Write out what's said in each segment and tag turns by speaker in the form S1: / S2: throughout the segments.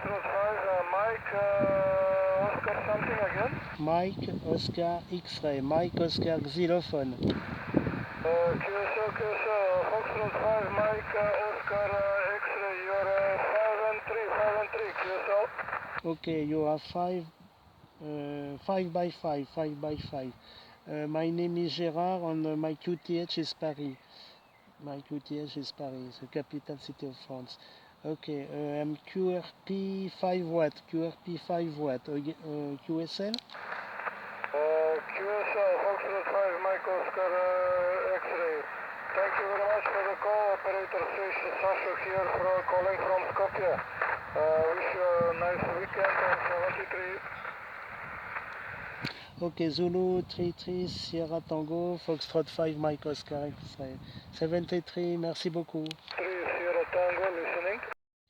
S1: Foxtrot 5, Mike, Oscar something again?
S2: Mike, Oscar, X-ray, Mike, Oscar, xylophone.
S1: QSO, Foxtrot 5, Mike, Oscar, X-ray, you're 5 and 3, QSO.
S2: Okay, you are 5 by 5. My name is Gérard and my QTH is Paris. My QTH is Paris, the capital city of France. Okay, I'm QRP 5 watt, QSL?
S1: QSO, Foxtrot 5, Mike, Oscar, X-ray. Thank you very much for the call, operator Sasha here calling from Skopje. Wish you a nice weekend on 73.
S2: Okay, Zulu 33 Sierra Tango, Foxtrot 5 Mike Oscar X-ray. 73, merci beaucoup.
S1: 3 Sierra Tango, listening.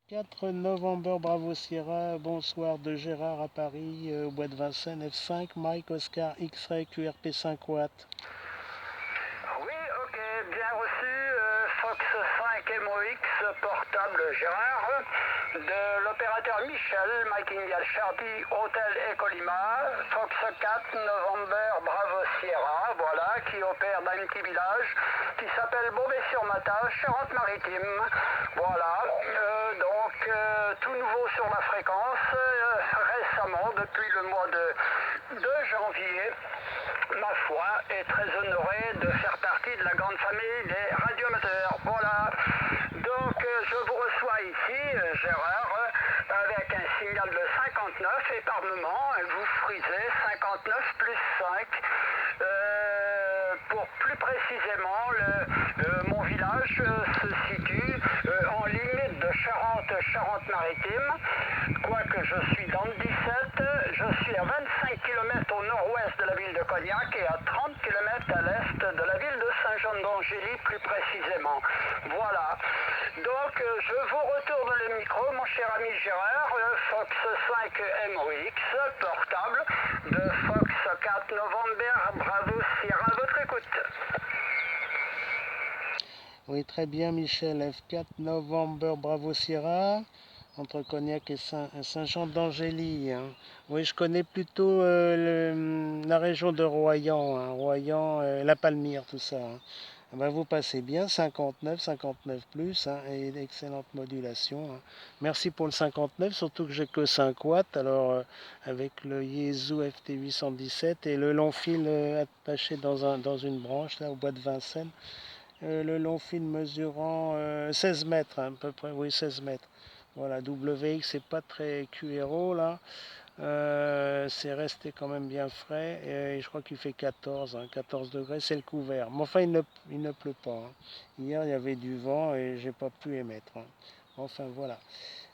S2: 4 novembre Bravo Sierra, bonsoir de Gérard à Paris, au bois de Vincennes, F5 Mike Oscar X-ray QRP 5 watts.
S3: Oui, ok, bien reçu, Fox 5 MOX portable Gérard, de l'opérateur Michel, Mike India Charlie, Hôtel Ecolima, Fox 4 November Bravo Sierra, voilà, qui opère dans un petit village qui s'appelle Beauvais-sur-Mata, Charente-Maritime, voilà, tout nouveau sur la fréquence, récemment, depuis le mois de janvier, ma foi, est très honoré de faire partie de la grande famille des radioamateurs. Voilà. Donc, je vous reçois ici, Gérard, avec un signal de 59 et par moment, vous frisez 59 plus 5. Pour plus précisément, mon village se situe en limite de Charente-Maritime. Quoique je suis dans le 17, je suis à 25 km au nord-ouest de la ville de Cognac et à 30 km à l'est de la ville de Saint-Jean-d'Angély plus précisément. Voilà. Donc je vous retourne le micro, mon cher ami Gérard, Fox 5 MOX, portable de Fox 4 November, Bravo Sierra, à votre écoute.
S2: Oui, très bien Michel, F4 novembre Bravo Sierra, entre Cognac et Saint-Jean-d'Angély. Hein. Oui, je connais plutôt la région de Royan, hein, Royan, La Palmyre, tout ça. Hein. Ben, vous passez bien, 59 plus, hein, et d'excellente modulation. Hein. Merci pour le 59, surtout que j'ai que 5 watts, alors avec le Yeezu FT817 et le long fil attaché dans une branche, là, au bois de Vincennes. Le long fil mesurant 16 mètres, hein, à peu près, oui, 16 mètres. Voilà, WX, c'est pas très QRO là. C'est resté quand même bien frais et je crois qu'il fait 14, hein, 14 degrés, c'est le couvert. Mais enfin, il ne pleut pas. Hein. Hier, il y avait du vent et j'ai pas pu émettre. Hein. Enfin, voilà.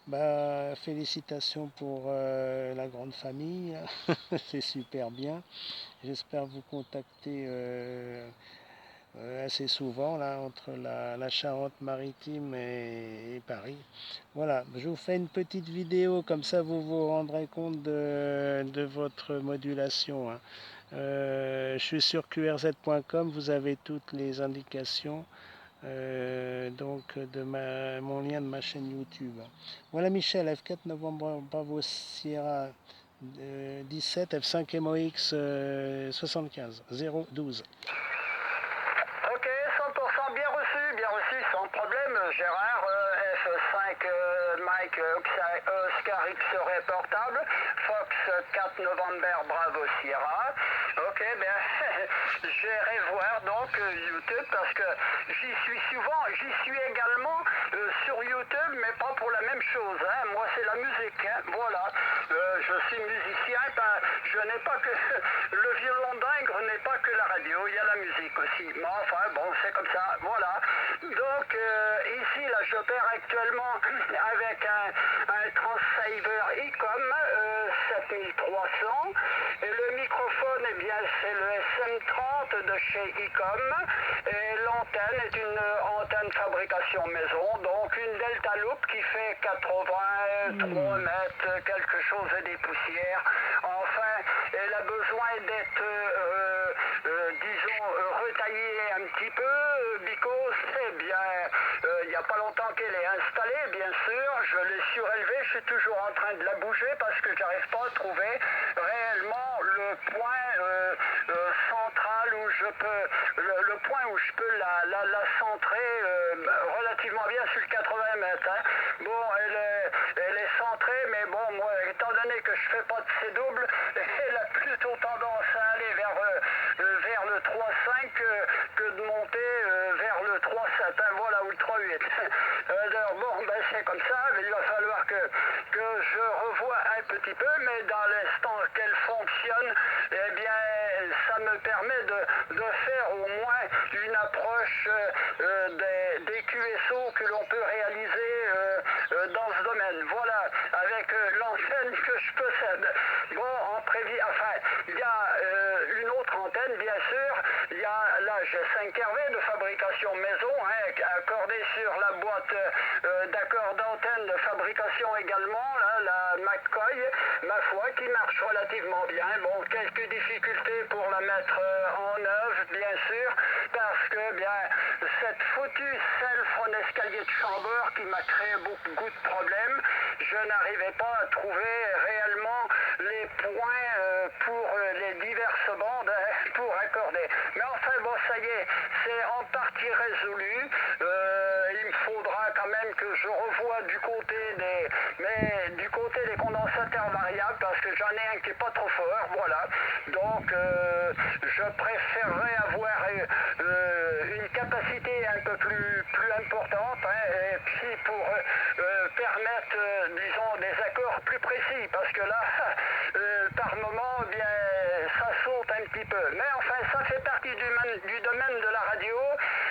S2: Bah, félicitations pour la grande famille. C'est super bien. J'espère vous contacter assez souvent là entre la Charente-Maritime et Paris. Voilà, je vous fais une petite vidéo, comme ça vous vous rendrez compte de votre modulation. Hein. Je suis sur qrz.com, vous avez toutes les indications donc de mon lien de ma chaîne YouTube. Voilà Michel, F4 novembre Bravo Sierra 17, F5 MOX 75 012.
S3: Ok, 100% bien reçu, sans problème, Gérard, F5 Mike Oscar X-ray portable, Fox 4 November Bravo Sierra. Ok, bien, j'irai voir donc YouTube parce que j'y suis souvent, j'y suis également sur YouTube, mais pas pour la même chose. Hein. Moi, c'est la musique, hein. Voilà. Je suis musicien, je n'ai pas que le violon d'ingre n'est pas que la radio, il y a la musique aussi. Mais enfin, bon, c'est comme ça, voilà. Donc, ici, là, j'opère actuellement avec un Transceiver ICOM 7300. Et le microphone, eh bien, c'est le SM30 de chez ICOM. Et l'antenne est une antenne fabrication maison, donc une Delta Loop qui fait 83 mètres, quelque chose et des poussières. Enfin, elle a besoin d'être, disons, retaillée un petit peu, because, eh bien, il n'y a pas longtemps qu'elle est installée, bien sûr, je l'ai surélevée, je suis toujours en train de la bouger parce que j'arrive pas à trouver réellement le point central où je peux, le point où je peux la centrer relativement bien sur le 80 mètres. Hein. Bon, elle est centrée, mais bon, moi, étant donné que je fais pas de C-double, elle a plutôt tendance à aller vers le 3-5 que de monter vers le 3-7, hein, voilà, ou le 3-8. Alors bon, ben c'est comme ça, mais il va falloir que je revoie un petit peu, mais dans l'instant qu'elle fonctionne, eh bien, ça me permet de faire au moins une approche des QSO que l'on peut réaliser dans ce domaine. Voilà, avec l'antenne que je possède. Bon, enfin, il y a une autre antenne, bien sûr. Il y a la G5RV de fabrication maison, hein, accordée sur la boîte d'accord d'antenne de fabrication également, là, la McCoy, ma foi, qui marche relativement bien. Bon, quelques difficultés pour la mettre en œuvre, bien sûr, parce que, bien, cette foutue self en escalier de chambre qui m'a créé beaucoup de problèmes, je n'arrivais pas à trouver réellement les points pour les diverses bandes pour accorder. Mais enfin, bon, ça y est, c'est en partie résolu. Il me faudra quand même que je revoie du côté des condensateurs variables parce que j'en ai un qui est pas trop fort, voilà. Donc, je préférerais avoir une capacité un peu plus importante, hein, et puis pour permettre, disons, des accords plus précis, parce que là, par moment, eh bien, ça saute un petit peu. Mais enfin, ça fait partie du domaine de la radio,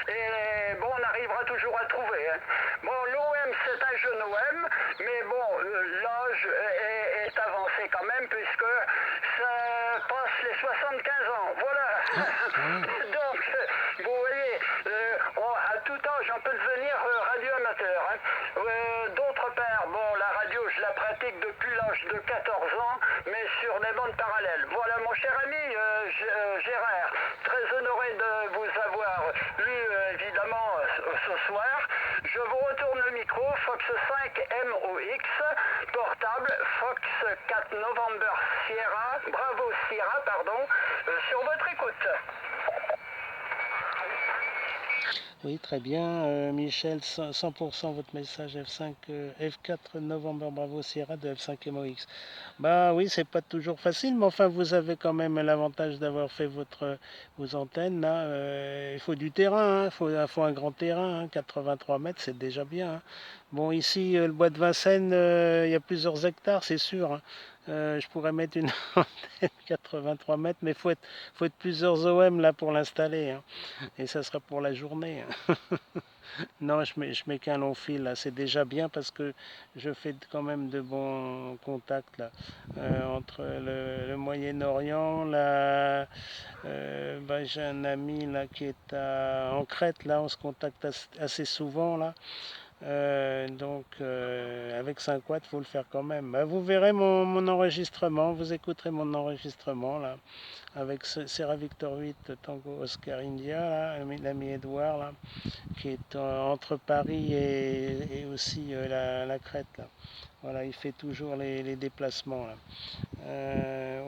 S3: et bon, on arrivera toujours à trouver. Hein. Bon, l'OM, c'est un jeune OM, mais bon, l'âge est avancé quand même, puisque ça passe les 75 ans. Voilà. Donc, vous voyez, à tout âge, on peut devenir radio-amateur. Hein. D'autre part, bon, la radio, je la pratique depuis l'âge de 14 ans, mais sur des bandes parallèles. Voilà, mon cher ami Gérard, très honoré de vous avoir lu, évidemment, ce soir. Je vous retourne le micro, Fox 5 MOX, portable, Fox 4 November Sierra, Bravo Sierra, pardon, sur votre écoute.
S2: Oui, très bien. Michel, 100% votre message F5, F4 Novembre Bravo Sierra de F5 MOX. Bah oui, c'est pas toujours facile, mais enfin, vous avez quand même l'avantage d'avoir fait vos antennes. Là. Il faut du terrain, il faut un grand terrain. 83 mètres, c'est déjà bien. Hein. Bon, ici, le bois de Vincennes, il y a plusieurs hectares, c'est sûr. Hein. Je pourrais mettre une antenne 83 mètres, mais faut être plusieurs OM là pour l'installer. Hein. Et ça sera pour la journée. Non, je mets qu'un long fil là, c'est déjà bien parce que je fais quand même de bons contacts là, entre le Moyen-Orient, j'ai un ami là qui est en Crète, là on se contacte assez souvent là. Avec 5 watts, il faut le faire quand même. Bah, vous verrez mon enregistrement, vous écouterez mon enregistrement là, avec Sierra Victor 8 Tango Oscar India, là, l'ami Edouard, là, qui est entre Paris et aussi la Crète. Là. Voilà, il fait toujours les déplacements. Là.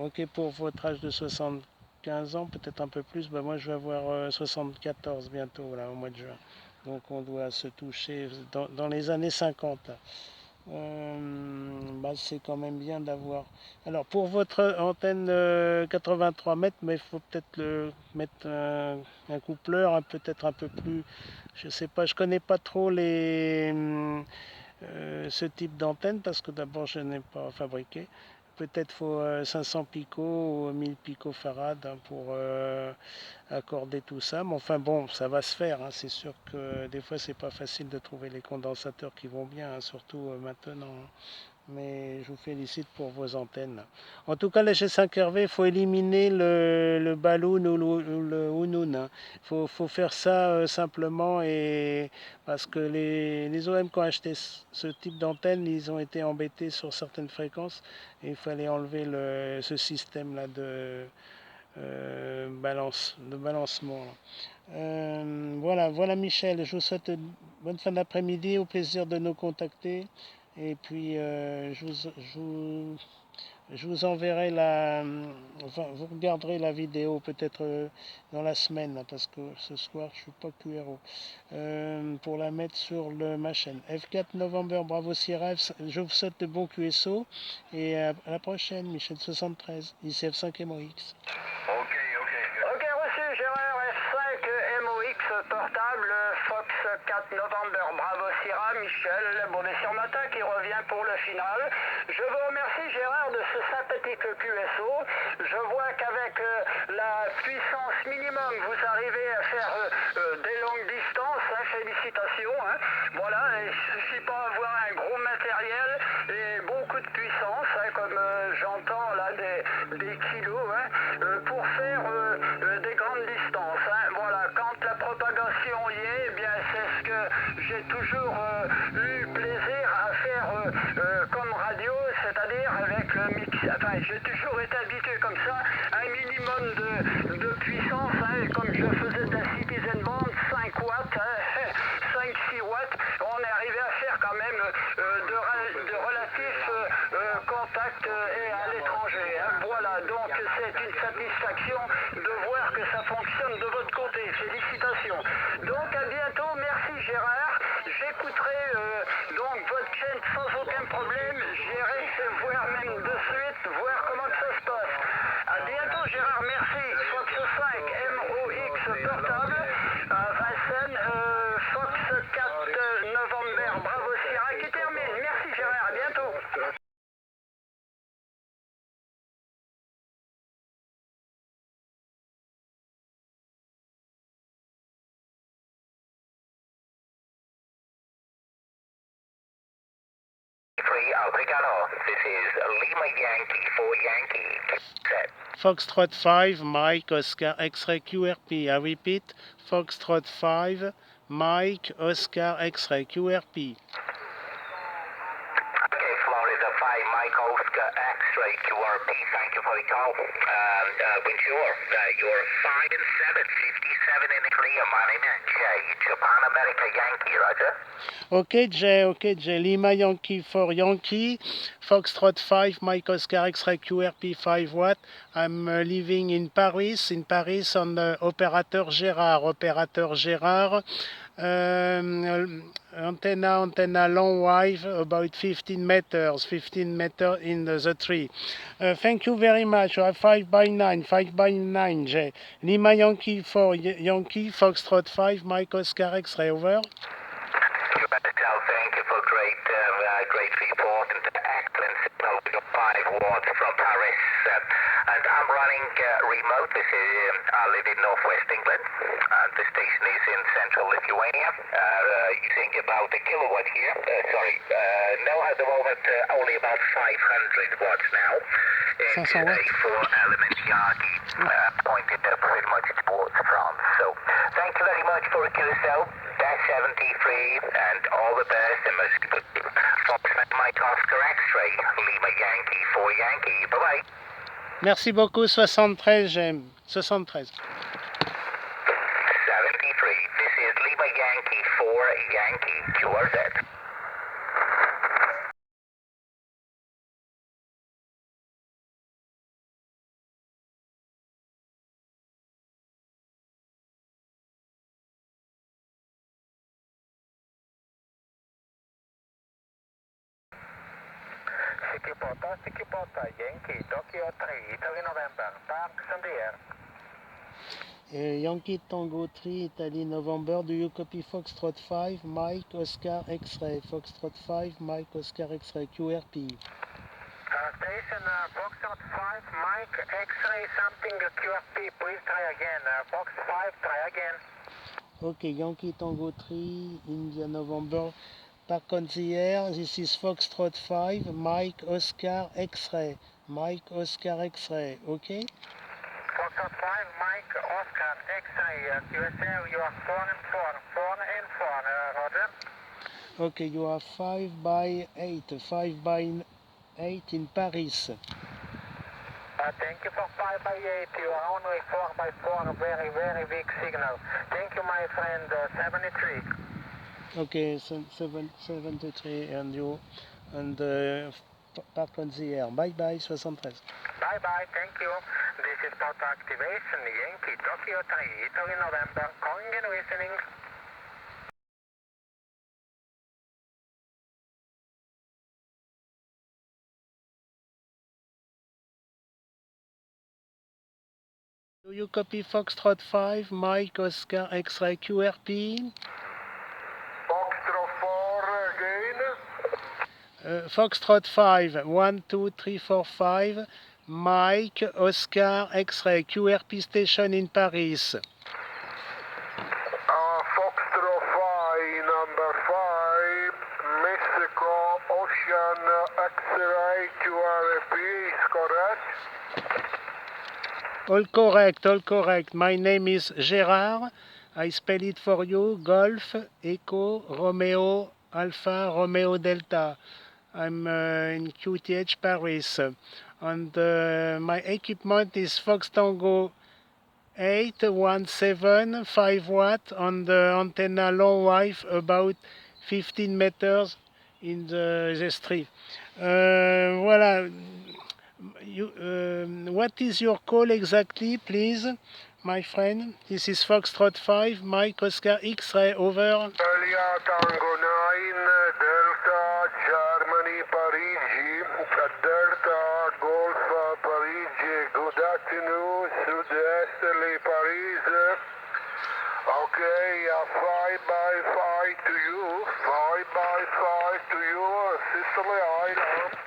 S2: Ok, pour votre âge de 75 ans, peut-être un peu plus, bah, moi je vais avoir 74 bientôt, là, au mois de juin. Donc on doit se toucher dans les années 50. Là. C'est quand même bien d'avoir. Alors pour votre antenne 83 mètres, mais il faut peut-être mettre un coupleur peut-être un peu plus. Je sais pas, je connais pas trop ce type d'antenne parce que d'abord je n'ai pas fabriqué. Peut-être faut 500 picots ou 1000 picofarad pour accorder tout ça. Mais enfin bon, ça va se faire. Hein. C'est sûr que des fois c'est pas facile de trouver les condensateurs qui vont bien, hein, surtout maintenant. Mais je vous félicite pour vos antennes. En tout cas, la G5RV, il faut éliminer le balloon ou le Hunun. Hein. Faut faire ça simplement parce que les OM qui ont acheté ce type d'antenne, ils ont été embêtés sur certaines fréquences et il fallait enlever ce système-là de balancement. Voilà Michel, je vous souhaite une bonne fin d'après-midi, au plaisir de nous contacter. Et puis je vous enverrai enfin, vous regarderez la vidéo peut-être dans la semaine, hein, parce que ce soir je suis pas QRO, pour la mettre sur ma chaîne. F4 November Bravo Sierra, je vous souhaite de bons QSO et à la prochaine, Michel 73, ICF5 MOX.
S3: Ok, reçu, Gérard F5 MOX portable, Fox 4 November, Bravo Sierra, Michel, Beauvais-sur-Matin qui revient pour le final. Je vous remercie Gérard de ce sympathique QSO. Je vois qu'avec la puissance minimum, vous arrivez à faire des longues distances, hein, félicitations. Hein. Voilà, il ne suffit pas d'avoir un gros matériel et beaucoup de puissance, hein, comme j'entends là des kilos, hein, pour faire des grandes distances. Hein. Voilà, quand la propagation y est, eh bien c'est ce que j'ai toujours eu plaisir à faire comme radio, c'est-à-dire avec le mix. Enfin, j'ai toujours été habitué comme ça, un minimum de puissance, hein, comme je faisais de la Citizen Band, 5 watts, hein, 5-6 watts, on est arrivé à faire quand même de relatifs contacts et à l'étranger. Hein. Voilà, donc c'est une satisfaction de voir que ça fonctionne de votre côté. Félicitations. Donc à bientôt, merci Gérard. J'écouterai donc votre chaîne sans aucun problème. J'irai voir même de suite, voir comment ça se passe. À bientôt Gérard, merci. Fox 5 MOX portable à Vincennes, Fox 4 November, Bravo Sierra qui termine. Merci Gérard, à bientôt.
S4: Obrigado. This is Lima Yankee for Yankee. Set.
S2: Foxtrot 5, Mike, Oscar, X-Ray, QRP. I repeat, Foxtrot 5, Mike, Oscar, X-Ray, QRP.
S4: Okay, Florida 5, Mike Oscar, X-Ray, QRP. Thank you for the call. Bonjour. You're 5 and 7, 57 in the clear. My name is Jay, Japan America Yankee, Roger.
S2: Okay, Jay, Lima Yankee for Yankee, Foxtrot 5, Mike Oscar X-Ray QRP 5 watt. I'm living in Paris on Opérateur Gérard. Antenna long wave, about 15 meters in the tree. Thank you very much. 5x9, Jay. Lima Yankee for Yankee, Foxtrot 5, Mike Oscar X-Ray, over.
S4: Thank you for great report and excellent signal. 5 watts from Paris. And I'm running remote. I live in northwest England. And the station is in central Lithuania. Using about a kilowatt here. Now at the moment only about 500 watts now. And a 4-element Yagi pointed pretty much towards France. So thank you very much for QSO. Dash 73 and all the best and most good. Fox Mike Oscar X-Ray, Lima Yankee for Yankee. Bye-bye.
S2: Merci beaucoup, 73, j'aime. 73.
S4: 73. This is Lima Yankee for Yankee. QRZ. Sikipota, Yankee, Tokyo 3, Italy November, Park Sandier.
S2: Yankee Tango 3, Italy November, do you copy Foxtrot 5, Mike Oscar X-Ray, Foxtrot 5, Mike Oscar X-Ray, QRP.
S4: Station Foxtrot 5, Mike X-Ray, something QRP, please try again. Fox 5, try again.
S2: Okay, Yankee Tango 3, India November, Park on the air, this is Foxtrot 5, Mike Oscar X-Ray, Mike Oscar X-Ray, okay?
S4: Foxtrot 5, Mike Oscar X-Ray, QSL, you are 4 and 4 and 4, Roger.
S2: Okay, you are 5 by 8 in Paris.
S4: Thank you for 5 by 8, you are only 4 by 4, very, very big signal. Thank you, my friend, 73.
S2: Okay, 73, and you and park on the air. Bye bye 73.
S4: Bye bye, thank you. This is Delta activation, Yankee Tokyo 3, Italy November, calling and listening.
S2: Do you copy Foxtrot 5, Mike, Oscar, X-Ray, QRP?
S1: Foxtrot 4 again.
S2: Foxtrot 5, 1, 2, 3, 4, 5, Mike, Oscar, X-Ray, QRP station in Paris.
S1: Foxtrot 5, number 5, Mexico Ocean X-ray QRP is correct?
S2: All correct, all correct. My name is Gérard. I spell it for you. Golf, Echo, Romeo, Alpha, Romeo, Delta. I'm in QTH Paris. And my equipment is Fox Tango 817 5 watt on the antenna long life about 15 meters in the street. Voilà. What is your call exactly, please, my friend? This is Foxtrot 5, Mike Oscar X-ray, over.
S1: Italia Tango 9, Delta Germany Parigi, Delta Golf Parigi, good afternoon, Sud-Esterly Paris. Okay, 5 by 5 to you, 5 by 5 to you, Sicily Island.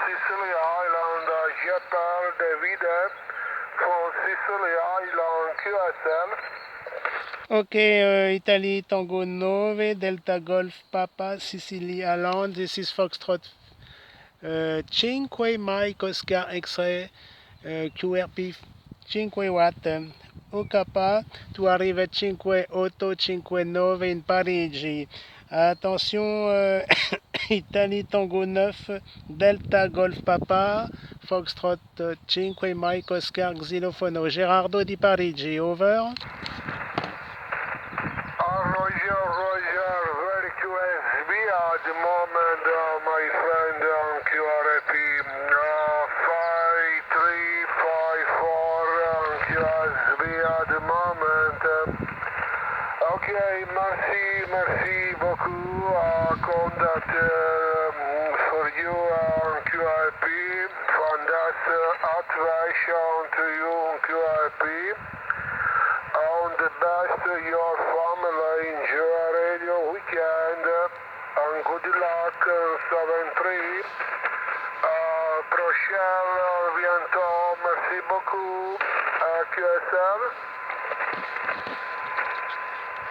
S1: Sicily Island, j'appelle David from Sicily Island, QSL.
S2: Ok, Italy Tango 9, Delta Golf Papa, Sicily Island. This is Foxtrot 5, Mike Oscar X-ray, QRP 5 watt. Okapa, tu arrives à 5 8 5 9 in Parigi. Attention, Italie Tango 9, Delta Golf Papa, Foxtrot 5, Mike Oscar Xylofono, Gerardo di Parigi, over.
S1: Roger, very QSB at the moment, my friend, QRP 5354 QSB at the moment. Okay, merci beaucoup, contact for you, QRP, from that activation to you, QRP. On the best your family enjoy radio weekend and good luck 7-3 prochaine bientôt, merci beaucoup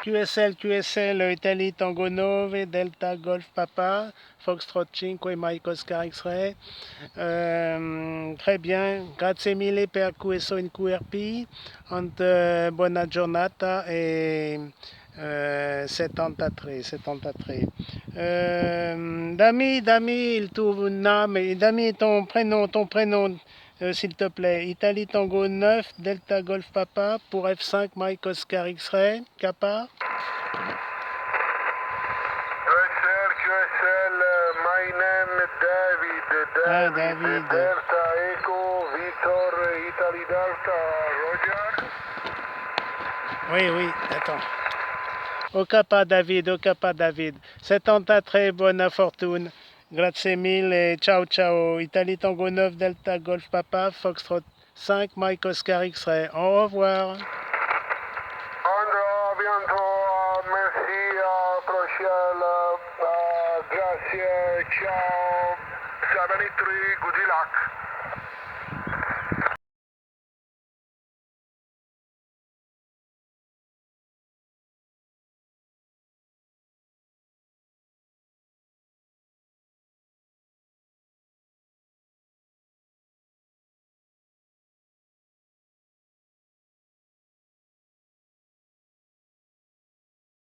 S2: QSL, Italie Tango 9, Delta Golf Papa, Foxtrot 5, Mike Oscar X-ray. Très bien, grazie mille per questo in QRP, and buona giornata e 73. Dami, il tuo nome, dami ton prénom. S'il te plaît, Italie Tango 9, Delta Golf Papa, pour F5, Mike Oscar X-Ray, Kappa.
S1: QSL, my name David. Delta Echo, Victor, Italy Delta, Roger.
S2: Oui, attends. Au Kappa David. 73, buona fortuna. Grazie mille, ciao. Italie Tango 9, Delta Golf Papa, Foxtrot 5, Mike Oscar X-Ray. Au revoir.
S1: Andrea, bientôt, merci, prochaine, grazie, ciao, 73, good luck.